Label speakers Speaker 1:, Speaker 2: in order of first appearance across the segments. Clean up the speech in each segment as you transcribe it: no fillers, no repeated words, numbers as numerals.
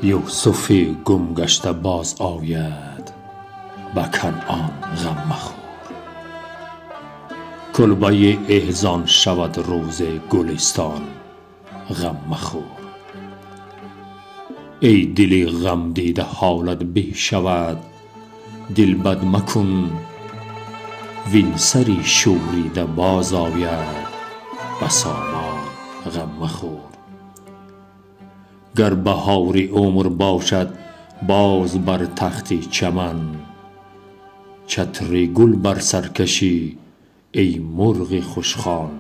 Speaker 1: یوسف گم گشته باز آید، به کنعان غم مخور. کلبه احزان شود روز گلستان، غم مخور. ای دل غم دیده حالت به شود، دل بد مکن وین سری شوریده باز آید، به سامان غم مخور. گر بهار عمر باشد باز بر تخت چمن، چتر گل بر سر کشی ای مرغ خوشخوان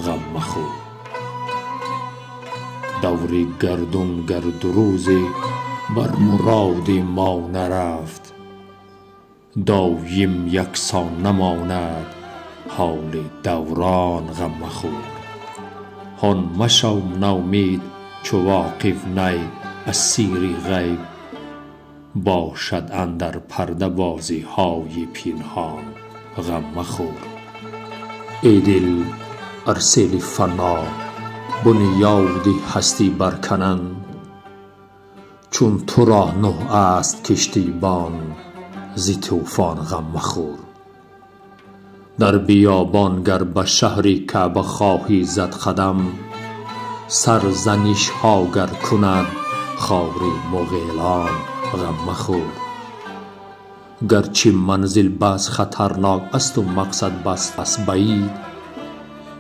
Speaker 1: غم مخور. دور گردون گر دو روزه بر مراد ما نرفت، دایم یکسان نماند حال دوران غم مخور. هان مشو نومید چو واقف نی از سیر غیب، باشد اندر پرده بازی های پنهان غم مخور. ای دل ار سیل فنا بنیاد هستی برکنند، چون تو را نه است کشتیبان ز طوفان غم مخور. در بیابان گر به شهر کعبه خواهی زد قدم، سرزنش ها گر کند خاور مغیلان غم مخور. گرچه منزل بس خطرناک است و مقصد بس بعید،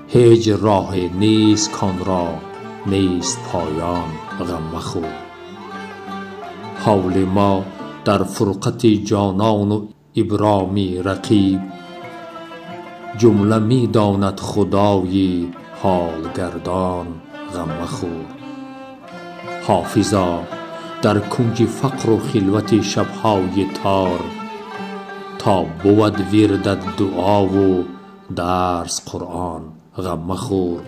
Speaker 1: هیچ راه نیست کان را نیست پایان غم مخور. حال ما در فرقت جانان و ابرام رقیب، جمله می داند خدای حال گردان غم مخور. حافظا در کنج فقر و خلوت شبهای تار، تا بود وردت دعا و درس قرآن غم مخور.